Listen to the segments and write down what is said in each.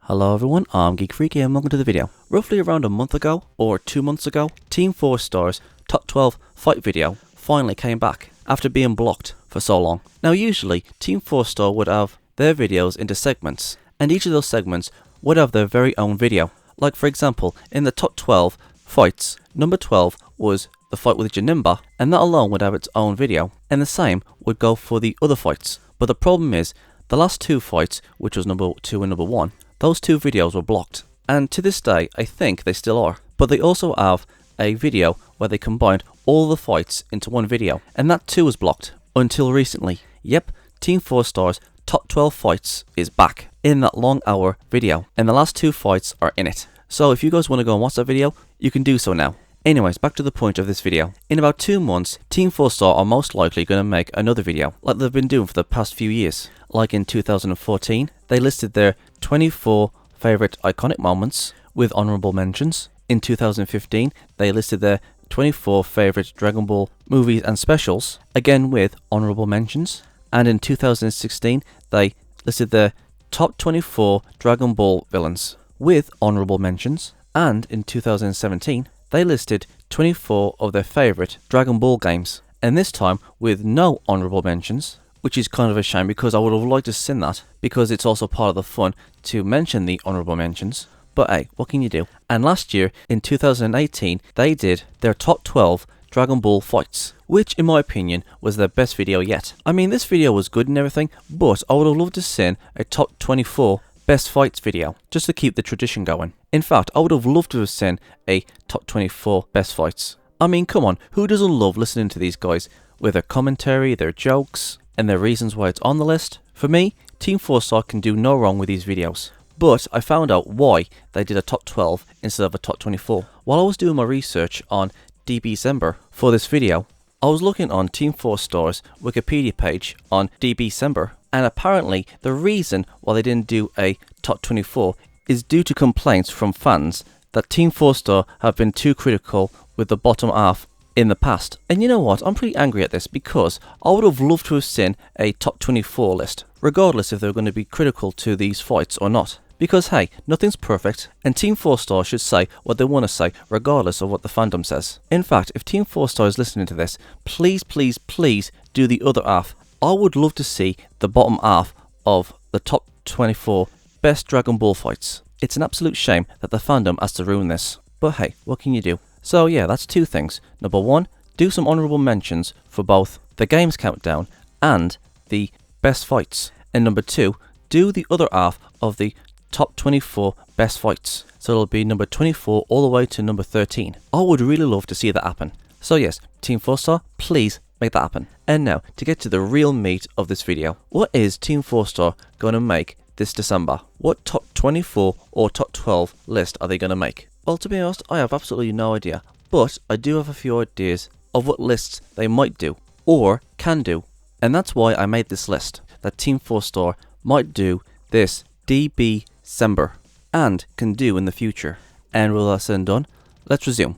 Hello everyone, I'm Geek Freaky and welcome to the video. Roughly around a month ago, or 2 months ago, Team 4 Star's Top 12 fight video finally came back after being blocked for so long. Now usually, Team 4 Star would have their videos into segments, and each of those segments would have their very own video. Like for example, in the Top 12 fights, number 12 was the fight with Janimba, and that alone would have its own video, and the same would go for the other fights. But the problem is, the last 2 fights, which was number 2 and number 1, those 2 videos were blocked, and to this day I think they still are. But they also have a video where they combined all the fights into one video, and that too was blocked until recently. Yep, Team 4 Star's Top 12 fights is back in that long hour video, and the last 2 fights are in it. So if you guys want to go and watch that video, you can do so now. Anyways, back to the point of this video. In about 2 months, Team 4 Star are most likely going to make another video, like they've been doing for the past few years. Like in 2014, they listed their 24 favourite iconic moments with honourable mentions. In 2015, they listed their 24 favourite Dragon Ball movies and specials, again with honourable mentions. And in 2016, they listed their top 24 Dragon Ball villains with honourable mentions. And in 2017, they listed 24 of their favourite Dragon Ball games, and this time with no honourable mentions, which is kind of a shame because I would have liked to have seen that, because it's also part of the fun to mention the honourable mentions. But hey, what can you do? And last year, in 2018, they did their top 12 Dragon Ball fights, which in my opinion was their best video yet. I mean, this video was good and everything, but I would have loved to have seen a top 24 best fights video, just to keep the tradition going. In fact, I would have loved to have seen a top 24 best fights. I mean, come on, who doesn't love listening to these guys with their commentary, their jokes, and their reasons why it's on the list? For me, Team 4 Star can do no wrong with these videos. But I found out why they did a top 12 instead of a top 24. While I was doing my research on dbcember for this video, I was looking on Team 4 Star's Wikipedia page on dbcember, and apparently the reason why they didn't do a top 24 is due to complaints from fans that Team 4 Star have been too critical with the bottom half in the past. And you know what, I'm pretty angry at this because I would have loved to have seen a top 24 list, regardless if they're going to be critical to these fights or not. Because hey, nothing's perfect, and Team 4 Star should say what they want to say regardless of what the fandom says. In fact, if Team 4 Star is listening to this, please, please, please do the other half. I would love to see the bottom half of the top 24 best Dragon Ball fights. It's an absolute shame that the fandom has to ruin this. But hey, what can you do? So yeah, that's 2 things. Number 1, do some honourable mentions for both the games countdown and the best fights. And number 2, do the other half of the top 24 best fights. So it'll be number 24 all the way to number 13. I would really love to see that happen. So yes, Team 4 Star, please make that happen. And now, to get to the real meat of this video, what is Team 4 Star going to make this December? What top 24 or top 12 list are they going to make? Well, to be honest, I have absolutely no idea, but I do have a few ideas of what lists they might do, or can do, and that's why I made this list, that Team 4 Star might do this dbcember, and can do in the future. And with that said and done, let's resume.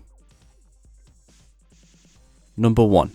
Number 1.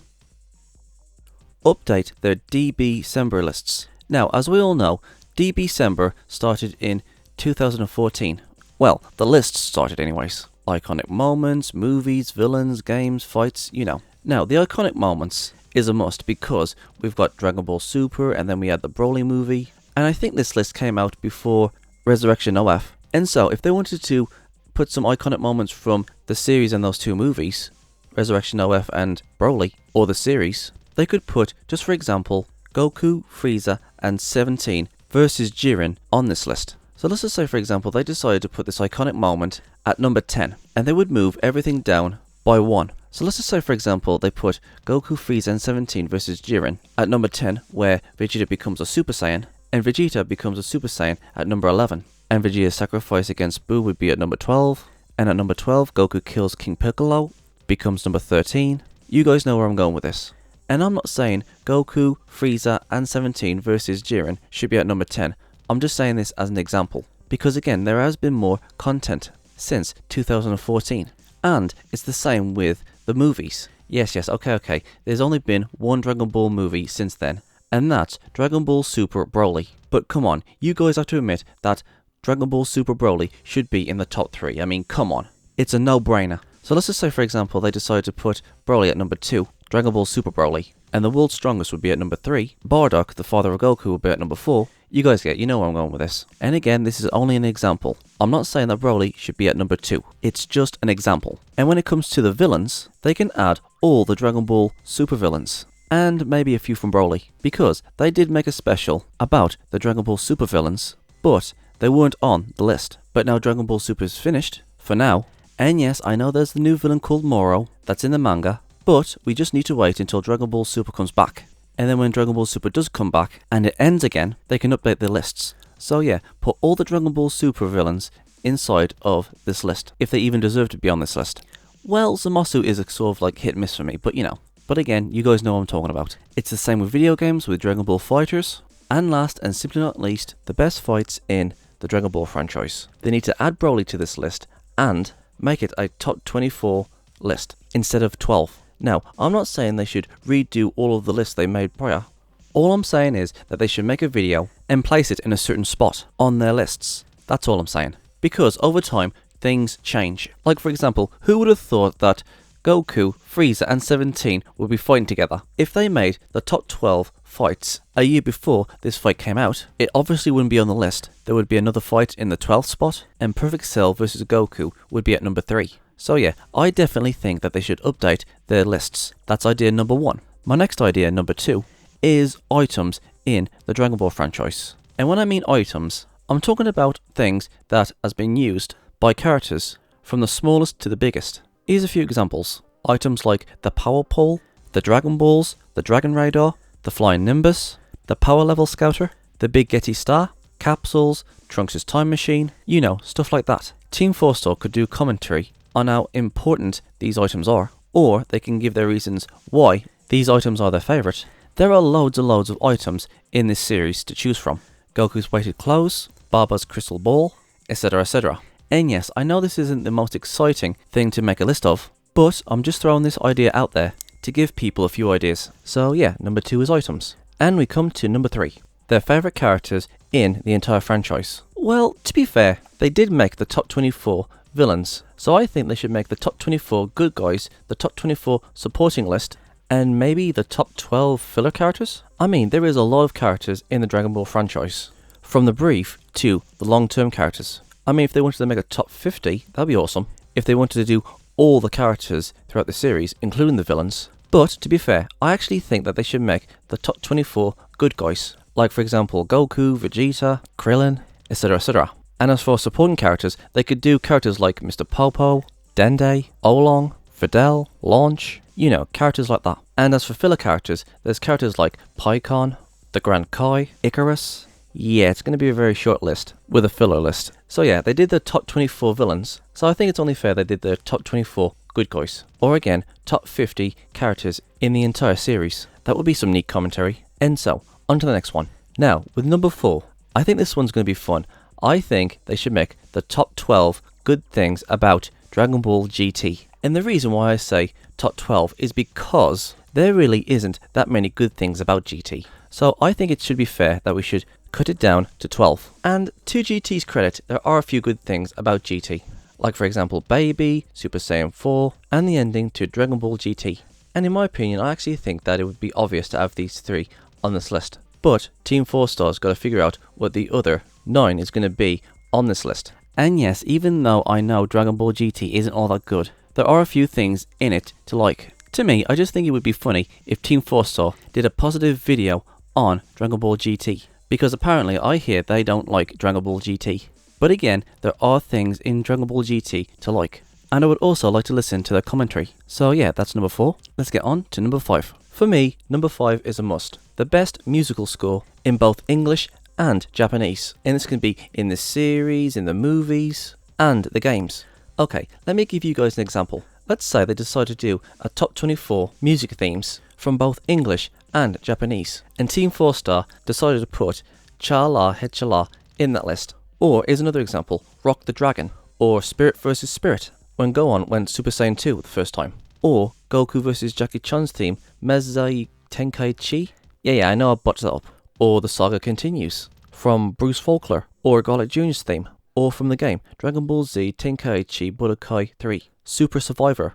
Update their dbcember lists. Now, as we all know, dbcember started in 2014. Well, the lists started anyways. Iconic moments, movies, villains, games, fights, you know. Now, the iconic moments is a must because we've got Dragon Ball Super, and then we had the Broly movie, and I think this list came out before Resurrection OF. And so, if they wanted to put some iconic moments from the series and those 2 movies, Resurrection OF and Broly, or the series, they could put, just for example, Goku, Frieza, and 17 versus Jiren on this list. So let's just say, for example, they decided to put this iconic moment at number 10, and they would move everything down by 1. So let's just say, for example, they put Goku, Frieza, and 17 versus Jiren at number 10, where Vegeta becomes a Super Saiyan, and Vegeta becomes a Super Saiyan at number 11. And Vegeta's sacrifice against Buu would be at number 12, and at number 12, Goku kills King Piccolo, becomes number 13. You guys know where I'm going with this. And I'm not saying Goku, Frieza and 17 versus Jiren should be at number 10. I'm just saying this as an example. Because again, there has been more content since 2014. And it's the same with the movies. Yes, okay. There's only been one Dragon Ball movie since then. And that's Dragon Ball Super Broly. But come on, you guys have to admit that Dragon Ball Super Broly should be in the top 3. I mean, come on. It's a no-brainer. So let's just say, for example, they decide to put Broly at number 2, Dragon Ball Super Broly, and the world's strongest would be at number 3, Bardock, the father of Goku, would be at number 4. You guys you know where I'm going with this. And again, this is only an example. I'm not saying that Broly should be at number 2. It's just an example. And when it comes to the villains, they can add all the Dragon Ball Super villains. And maybe a few from Broly, because they did make a special about the Dragon Ball Super villains, but they weren't on the list. But now Dragon Ball Super is finished, for now. And yes, I know there's the new villain called Moro, that's in the manga, but we just need to wait until Dragon Ball Super comes back. And then when Dragon Ball Super does come back, and it ends again, they can update the lists. So yeah, put all the Dragon Ball Super villains inside of this list, if they even deserve to be on this list. Well, Zamasu is a sort of like hit and miss for me, but you know. But again, you guys know what I'm talking about. It's the same with video games, with Dragon Ball Fighters. And last and simply not least, the best fights in the Dragon Ball franchise. They need to add Broly to this list and make it a top 24 list instead of 12. Now, I'm not saying they should redo all of the lists they made prior. All I'm saying is that they should make a video and place it in a certain spot on their lists. That's all I'm saying. Because over time, things change. Like for example, who would have thought that Goku, Frieza and 17 would be fighting together? If they made the top 12 fights a year before this fight came out, it obviously wouldn't be on the list. There would be another fight in the 12th spot, and Perfect Cell versus Goku would be at number 3. So yeah, I definitely think that they should update their lists. That's idea number 1. My next idea, number 2, is items in the Dragon Ball franchise. And when I mean items, I'm talking about things that has been used by characters from the smallest to the biggest. Here's a few examples. Items like the Power Pole, the Dragon Balls, the Dragon Radar, the Flying Nimbus, the Power Level Scouter, the Big Getty Star, capsules, Trunks' time machine, you know, stuff like that. Team 4 Store could do commentary on how important these items are, or they can give their reasons why these items are their favourite. There are loads and loads of items in this series to choose from. Goku's weighted clothes, Barba's crystal ball, etc, etc. And yes, I know this isn't the most exciting thing to make a list of, but I'm just throwing this idea out there to give people a few ideas. So yeah, number 2 is items. And we come to number 3, their favourite characters in the entire franchise. Well, to be fair, they did make the top 24 villains, so I think they should make the top 24 good guys, the top 24 supporting list, and maybe the top 12 filler characters? I mean, there is a lot of characters in the Dragon Ball franchise, from the brief to the long-term characters. I mean, if they wanted to make a top 50, that'd be awesome. If they wanted to do all the characters throughout the series, including the villains. But, to be fair, I actually think that they should make the top 24 good guys. Like, for example, Goku, Vegeta, Krillin, etc, etc. And as for supporting characters, they could do characters like Mr. Popo, Dende, Oolong, Fidel, Launch, you know, characters like that. And as for filler characters, there's characters like Pikkon, the Grand Kai, Icarus. Yeah, it's going to be a very short list with a filler list. So yeah, they did the top 24 villains, so I think it's only fair they did the top 24 good guys. Or again, top 50 characters in the entire series. That would be some neat commentary. And so, on to the next one. Now, with number 4, I think this one's going to be fun. I think they should make the top 12 good things about Dragon Ball GT. And the reason why I say top 12 is because there really isn't that many good things about GT. So I think it should be fair that we should cut it down to 12. And to GT's credit, there are a few good things about GT. Like for example, Baby, Super Saiyan 4, and the ending to Dragon Ball GT. And in my opinion, I actually think that it would be obvious to have these 3 on this list. But Team 4 Star's got to figure out what the other 9 is going to be on this list. And yes, even though I know Dragon Ball GT isn't all that good, there are a few things in it to like. To me, I just think it would be funny if Team 4 Star did a positive video on Dragon Ball GT. Because apparently I hear they don't like Dragon Ball GT. But again, there are things in Dragon Ball GT to like. And I would also like to listen to their commentary. So yeah, that's number 4. Let's get on to number 5. For me, number 5 is a must. The best musical score in both English and Japanese. And this can be in the series, in the movies, and the games. Okay, let me give you guys an example. let's say they decide to do a top 24 music themes from both English and Japanese, and Team 4 Star decided to put Cha La Hechala in that list. Or here's another example, Rock the Dragon, or Spirit vs Spirit, when Gohan went Super Saiyan 2 the first time. Or Goku vs Jackie Chan's theme, Mezai Tenkaichi. Yeah, I know I botched that up. Or The Saga Continues, from Bruce Faulkner, or Garlic Jr.'s theme, or from the game, Dragon Ball Z Tenkaichi Budokai 3, Super Survivor.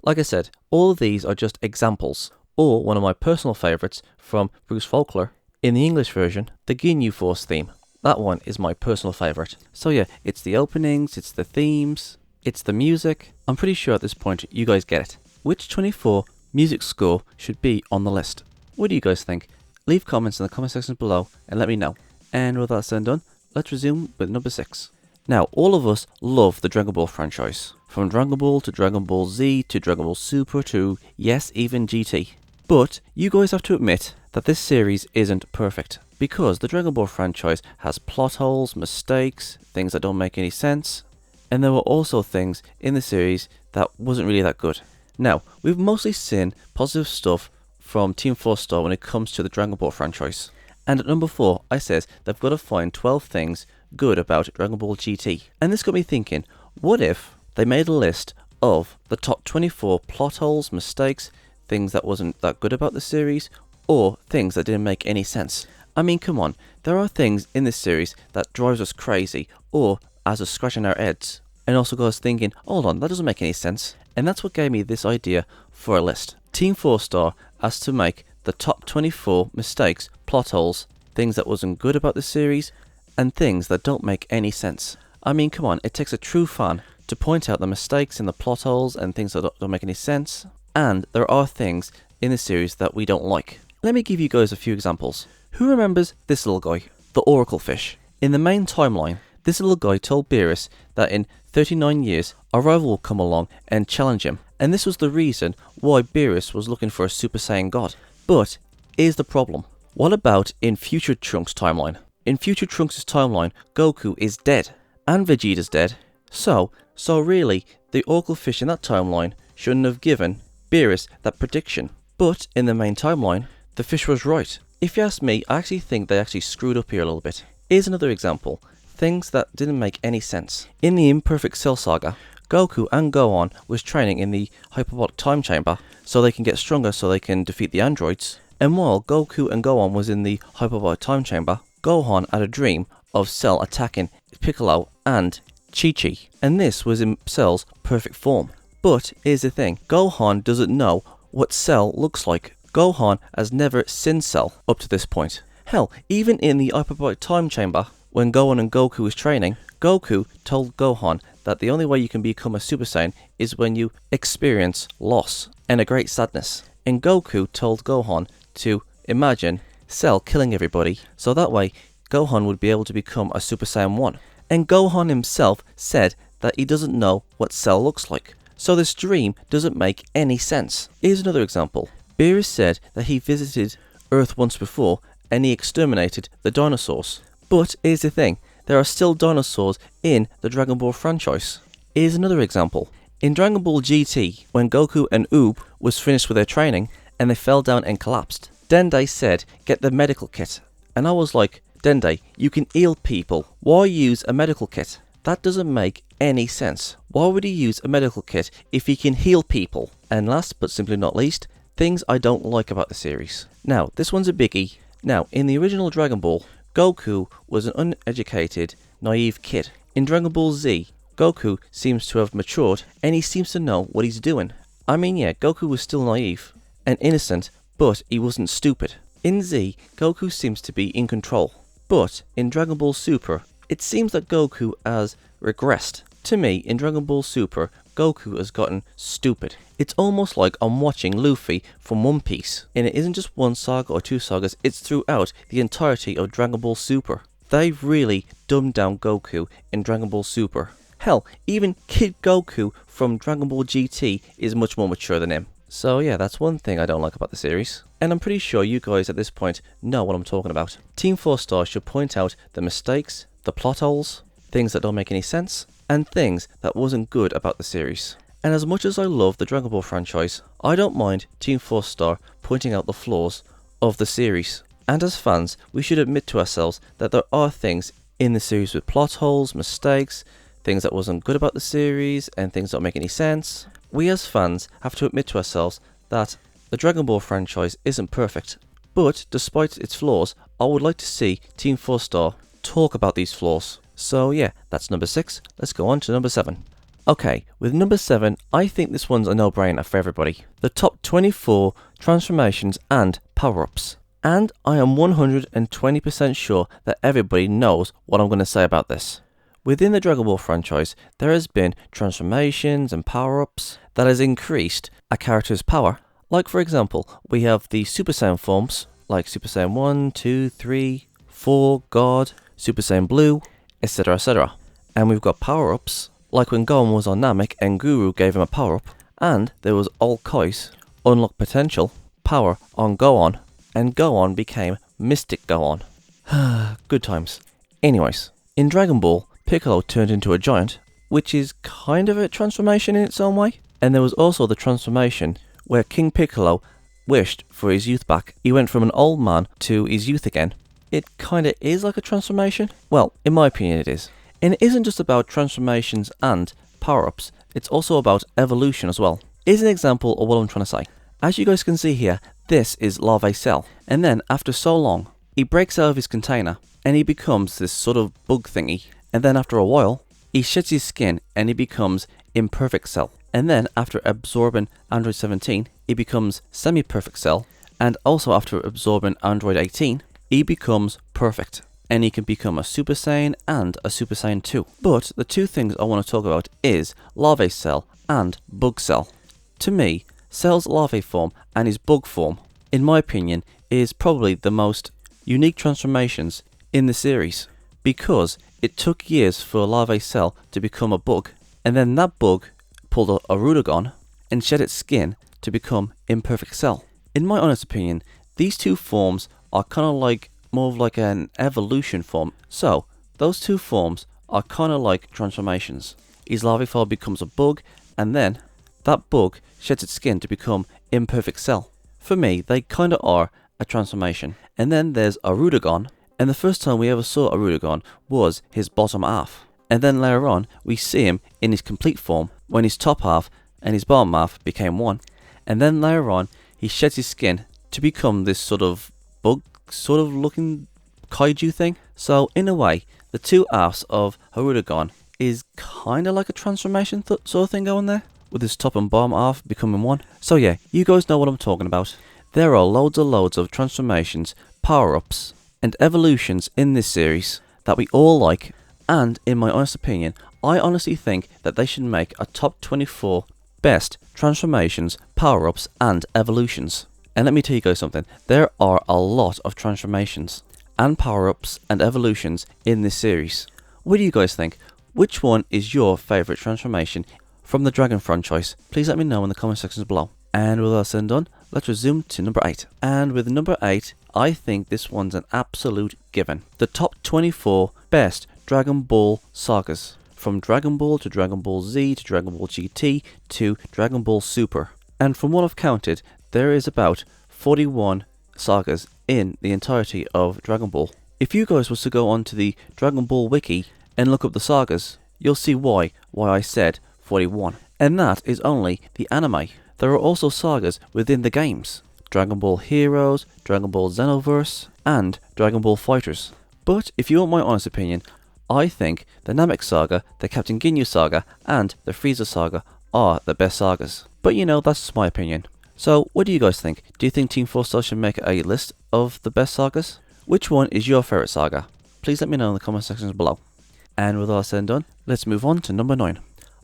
Like I said, all of these are just examples, or one of my personal favourites from Bruce Faulkner, in the English version, the Ginyu Force theme. That one is my personal favourite. So yeah, it's the openings, it's the themes, it's the music. I'm pretty sure at this point you guys get it. Which 24 music score should be on the list? What do you guys think? Leave comments in the comment section below and let me know. And with that said and done, let's resume with number 6. Now, all of us love the Dragon Ball franchise. From Dragon Ball to Dragon Ball Z to Dragon Ball Super to, yes, even GT. But you guys have to admit that this series isn't perfect, because the Dragon Ball franchise has plot holes, mistakes, things that don't make any sense, and there were also things in the series that wasn't really that good. Now, we've mostly seen positive stuff from Team 4 Star when it comes to the Dragon Ball franchise. And at number 4, I says they've got to find 12 things good about Dragon Ball GT. And this got me thinking, what if they made a list of the top 24 plot holes, mistakes, things that wasn't that good about the series, or things that didn't make any sense? I mean, come on, there are things in this series that drives us crazy, or has us scratching our heads, and also got us thinking, hold on, that doesn't make any sense. And that's what gave me this idea for a list. Team 4 Star has to make the top 24 mistakes, plot holes, things that wasn't good about the series, and things that don't make any sense. I mean, come on, it takes a true fan to point out the mistakes in the plot holes and things that don't make any sense, and there are things in the series that we don't like. Let me give you guys a few examples. Who remembers this little guy, the Oracle Fish? In the main timeline, this little guy told Beerus that in 39 years, a rival will come along and challenge him, and this was the reason why Beerus was looking for a Super Saiyan God. But here's the problem. What about in Future Trunks' timeline? In Future Trunks' timeline, Goku is dead, and Vegeta's dead. So really, the Oracle Fish in that timeline shouldn't have given Beerus that prediction. But in the main timeline, the fish was right. If you ask me, I actually think they actually screwed up here a little bit. Here's another example. Things that didn't make any sense. In the Imperfect Cell Saga, Goku and Gohan was training in the hyperbolic time chamber so they can get stronger so they can defeat the androids. And while Goku and Gohan was in the hyperbolic time chamber, Gohan had a dream of Cell attacking Piccolo and Chi-Chi, and this was in Cell's perfect form. But here's the thing, Gohan doesn't know what Cell looks like. Gohan has never seen Cell up to this point. Hell, even in the hyperbolic time chamber, when Gohan and Goku was training, Goku told Gohan that the only way you can become a Super Saiyan is when you experience loss and a great sadness. And Goku told Gohan to imagine Cell killing everybody, so that way Gohan would be able to become a Super Saiyan 1. And Gohan himself said that he doesn't know what Cell looks like. So this dream doesn't make any sense. Here's another example. Beerus said that he visited Earth once before and he exterminated the dinosaurs. But here's the thing, there are still dinosaurs in the Dragon Ball franchise. Here's another example. In Dragon Ball GT, when Goku and Oob was finished with their training and they fell down and collapsed, Dende said, get the medical kit. And I was like, Dende, you can heal people. Why use a medical kit? That doesn't make any sense. Why would he use a medical kit if he can heal people? And last but simply not least, things I don't like about the series. Now, this one's a biggie. Now, in the original Dragon Ball, Goku was an uneducated, naive kid. In Dragon Ball Z, Goku seems to have matured and he seems to know what he's doing. I mean, yeah, Goku was still naive and innocent, but he wasn't stupid. In Z, Goku seems to be in control. But in Dragon Ball Super, it seems that Goku has regressed. To me, in Dragon Ball Super, Goku has gotten stupid. It's almost like I'm watching Luffy from One Piece. And it isn't just one saga or two sagas, it's throughout the entirety of Dragon Ball Super. They've really dumbed down Goku in Dragon Ball Super. Hell, even Kid Goku from Dragon Ball GT is much more mature than him. So yeah, that's one thing I don't like about the series. And I'm pretty sure you guys at this point know what I'm talking about. Team 4 Star should point out the mistakes, the plot holes, things that don't make any sense, and things that wasn't good about the series. And as much as I love the Dragon Ball franchise, I don't mind Team 4-Star pointing out the flaws of the series. And as fans, we should admit to ourselves that there are things in the series with plot holes, mistakes, things that wasn't good about the series, and things that don't make any sense. We as fans have to admit to ourselves that the Dragon Ball franchise isn't perfect. But despite its flaws, I would like to see Team 4-Star talk about these flaws. So yeah, that's number 6. Let's go on to number 7. Okay, with number 7, I think this one's a no-brainer for everybody. The top 24 transformations and power-ups. And I am 120% sure that everybody knows what I'm going to say about this. Within the Dragon Ball franchise, there has been transformations and power-ups that has increased a character's power. Like for example, we have the Super Saiyan forms, like Super Saiyan 1, 2, 3, 4, God, Super Saiyan Blue, etc, etc. And we've got power-ups, like when Gohan was on Namek and Guru gave him a power-up, and there was All Kai's Unlock Potential power on Gohan, and Gohan became Mystic Gohan. Good times. Anyways, in Dragon Ball, Piccolo turned into a giant, which is kind of a transformation in its own way. And there was also the transformation where King Piccolo wished for his youth back. He went from an old man to his youth again. It kinda is like a transformation. Well, in my opinion it is. And it isn't just about transformations and power-ups, it's also about evolution as well. Here's an example of what I'm trying to say. As you guys can see here, this is Larvae Cell. And then after so long, he breaks out of his container and he becomes this sort of bug thingy. And then after a while, he sheds his skin and he becomes Imperfect Cell. And then after absorbing Android 17, he becomes Semi-Perfect Cell. And also after absorbing Android 18, he becomes Perfect. And he can become a Super Saiyan and a Super Saiyan 2. But the two things I want to talk about is Larvae Cell and Bug Cell. To me, Cell's larvae form and his bug form, in my opinion, is probably the most unique transformations in the series. Because it took years for Larvae Cell to become a bug, and then that bug pulled a Rudagon and shed its skin to become Imperfect Cell. In my honest opinion, these two forms are kind of like more of like an evolution form. So those two forms are kind of like transformations. His larvae form becomes a bug, and then that bug sheds its skin to become Imperfect Cell. For me, they kind of are a transformation. And then there's a Rudagon, and the first time we ever saw a Rudagon was his bottom half. And then later on, we see him in his complete form when his top half and his bottom half became one. And then later on, he sheds his skin to become this sort of bug, sort of looking kaiju thing. So in a way, the two halves of Rudagon is kind of like a transformation sort of thing going there, with his top and bottom half becoming one. So yeah, you guys know what I'm talking about. There are loads of transformations, power-ups, and evolutions in this series that we all like, and in my honest opinion, I honestly think that they should make a top 24 best transformations, power-ups, and evolutions. And let me tell you guys something, there are a lot of transformations and power-ups and evolutions in this series. What do you guys think? Which one is your favourite transformation from the Dragon franchise? Please let me know in the comment sections below. And with that said and done, let's resume to number 8. And with number 8, I think this one's an absolute given. The top 24 best Dragon Ball sagas. From Dragon Ball to Dragon Ball Z to Dragon Ball GT to Dragon Ball Super. And from what I've counted, there is about 41 sagas in the entirety of Dragon Ball. If you guys was to go onto the Dragon Ball wiki and look up the sagas, you'll see why I said 41. And that is only the anime. There are also sagas within the games. Dragon Ball Heroes, Dragon Ball Xenoverse, and Dragon Ball Fighters. But if you want my honest opinion, I think the Namek Saga, the Captain Ginyu Saga, and the Frieza Saga are the best sagas. But you know, that's just my opinion. So, what do you guys think? Do you think Team 4-Star should make a list of the best sagas? Which one is your favourite saga? Please let me know in the comment sections below. And with all that said and done, let's move on to number 9.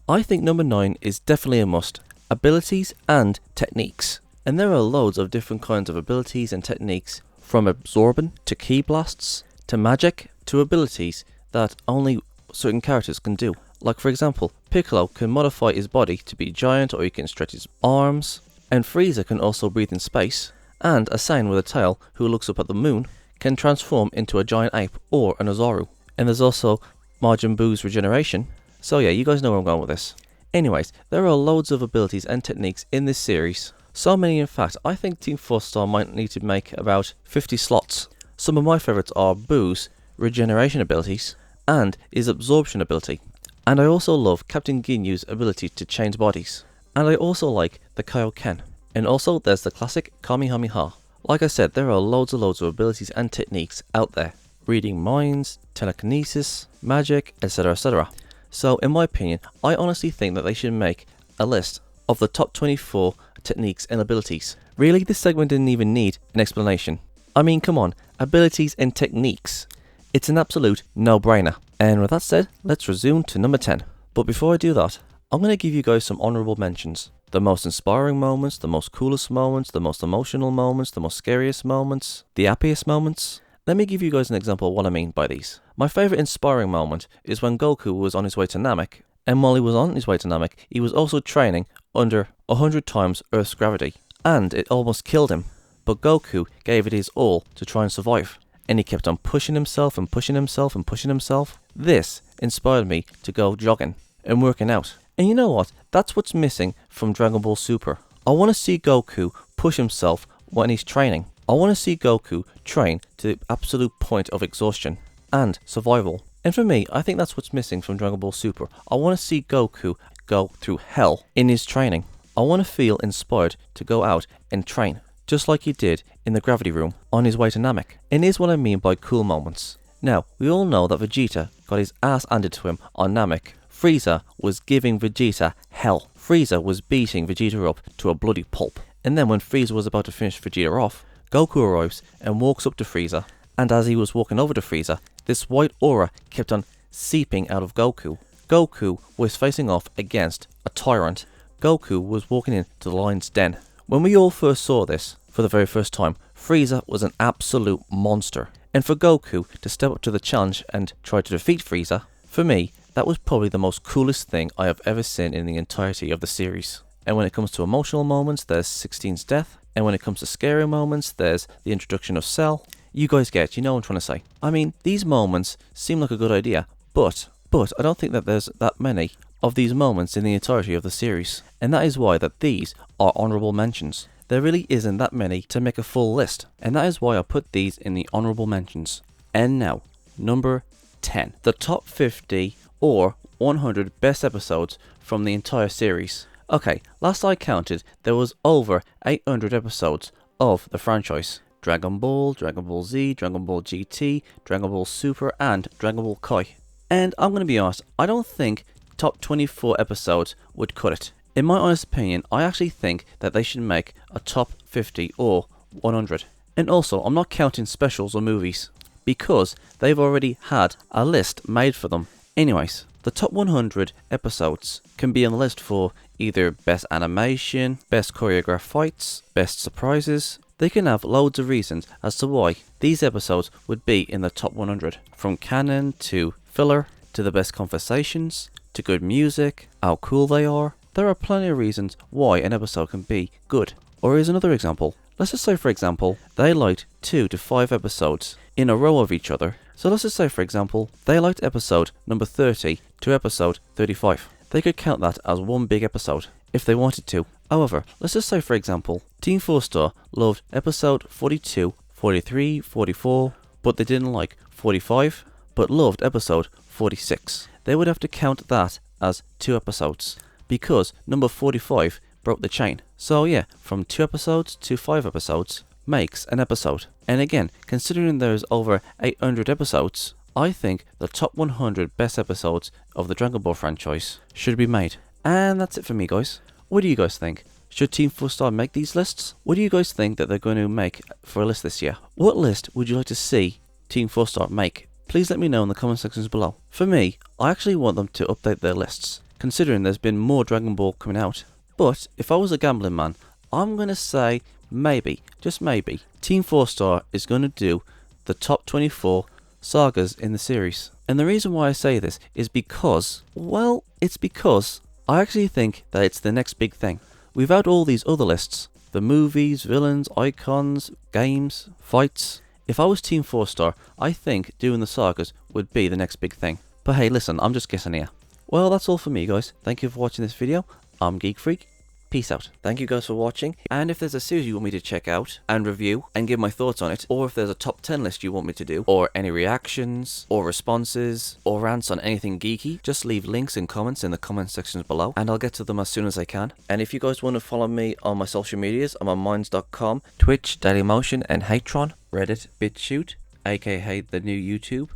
I think number 9 is definitely a must. Abilities and techniques. And there are loads of different kinds of abilities and techniques, from absorbing to ki blasts to magic to abilities that only certain characters can do. Like for example, Piccolo can modify his body to be giant, or he can stretch his arms, and Frieza can also breathe in space, and a Saiyan with a tail who looks up at the moon can transform into a giant ape or an Ozaru. And there's also Majin Buu's regeneration. So yeah, you guys know where I'm going with this. Anyways, there are loads of abilities and techniques in this series. So many in fact, I think Team 4 Star might need to make about 50 slots. Some of my favourites are Boo's regeneration abilities and his absorption ability. And I also love Captain Ginyu's ability to change bodies. And I also like the Kaioken. And also there's the classic Kamehameha. Like I said, there are loads of abilities and techniques out there. Reading minds, telekinesis, magic, etc, etc. So in my opinion, I honestly think that they should make a list of the top 24 techniques and abilities. Really, this segment didn't even need an explanation. I mean, come on, abilities and techniques. It's an absolute no-brainer. And with that said, let's resume to number 10. But before I do that, I'm going to give you guys some honourable mentions. The most inspiring moments, the most coolest moments, the most emotional moments, the most scariest moments, the happiest moments. Let me give you guys an example of what I mean by these. My favourite inspiring moment is when Goku was on his way to Namek, and while he was on his way to Namek, he was also training under 100 times Earth's gravity, and it almost killed him. But Goku gave it his all to try and survive, and he kept on pushing himself and pushing himself and pushing himself. This inspired me to go jogging and working out. And you know what? That's what's missing from Dragon Ball Super. I want to see Goku push himself when he's training. I want to see Goku train to the absolute point of exhaustion and survival. And for me, I think that's what's missing from Dragon Ball Super. I want to see Goku go through hell in his training. I want to feel inspired to go out and train, just like he did in the gravity room on his way to Namek. And here's what I mean by cool moments. Now, we all know that Vegeta got his ass handed to him on Namek. Frieza was giving Vegeta hell. Frieza was beating Vegeta up to a bloody pulp. And then when Frieza was about to finish Vegeta off, Goku arrives and walks up to Frieza. And as he was walking over to Frieza, this white aura kept on seeping out of Goku. Goku was facing off against a tyrant. Goku was walking into the lion's den. When we all first saw this for the very first time, Frieza was an absolute monster. And for Goku to step up to the challenge and try to defeat Frieza, for me, that was probably the most coolest thing I have ever seen in the entirety of the series. And when it comes to emotional moments, there's 16's death. And when it comes to scary moments, there's the introduction of Cell. You guys get, you know what I'm trying to say. I mean, these moments seem like a good idea, but I don't think that there's that many of these moments in the entirety of the series. And that is why that these are honourable mentions. There really isn't that many to make a full list. And that is why I put these in the honourable mentions. And now, number 10. The top 50 or 100 best episodes from the entire series. Okay, last I counted, there was over 800 episodes of the franchise. Dragon Ball, Dragon Ball Z, Dragon Ball GT, Dragon Ball Super, and Dragon Ball Kai. And I'm going to be honest, I don't think top 24 episodes would cut it. In my honest opinion, I actually think that they should make a top 50 or 100. And also, I'm not counting specials or movies, because they've already had a list made for them. Anyways, the top 100 episodes can be on the list for either best animation, best choreographed fights, best surprises. They can have loads of reasons as to why these episodes would be in the top 100. From canon to filler, to the best conversations, to good music, how cool they are. There are plenty of reasons why an episode can be good. Or here's another example. Let's just say, for example, they liked 2 to 5 episodes in a row of each other. So let's just say, for example, they liked episode number 30 to episode 35. They could count that as one big episode if they wanted to. However, let's just say, for example, Team 4 Star loved episode 42, 43, 44, but they didn't like 45, but loved episode 46. They would have to count that as 2 episodes, because number 45 broke the chain. So yeah, from 2 episodes to 5 episodes makes an episode. And again, considering there's over 800 episodes, I think the top 100 best episodes of the Dragon Ball franchise should be made. And that's it for me, guys. What do you guys think? Should Team 4 Star make these lists? What do you guys think that they're going to make for a list this year? What list would you like to see Team 4 Star make? Please let me know in the comment sections below. For me, I actually want them to update their lists, considering there's been more Dragon Ball coming out. But if I was a gambling man, I'm going to say maybe, just maybe, Team 4 Star is going to do the top 24 sagas in the series. And the reason why I say this is because, well, it's because I actually think that it's the next big thing. We've had all these other lists, the movies, villains, icons, games, fights. If I was Team 4 Star, I think doing the sagas would be the next big thing. But hey, listen, I'm just guessing here. Well, that's all for me, guys. Thank you for watching this video. I'm Geek Freak. Peace out. Thank you guys for watching, and if there's a series you want me to check out and review and give my thoughts on it, or if there's a top 10 list you want me to do, or any reactions, or responses, or rants on anything geeky, just leave links and comments in the comment sections below, and I'll get to them as soon as I can. And if you guys want to follow me on my social medias, I'm on minds.com, Twitch, Dailymotion, and Hatron, Reddit, BitChute, aka the new YouTube,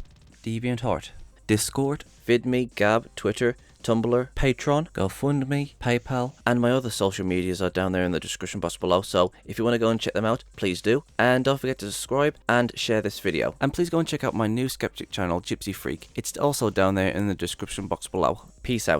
DeviantArt, Discord, VidMe, Gab, Twitter, Tumblr, Patreon, GoFundMe, PayPal, and my other social medias are down there in the description box below, so if you want to go and check them out, please do. And don't forget to subscribe and share this video. And please go and check out my new skeptic channel, Gypsy Freak. It's also down there in the description box below. Peace out.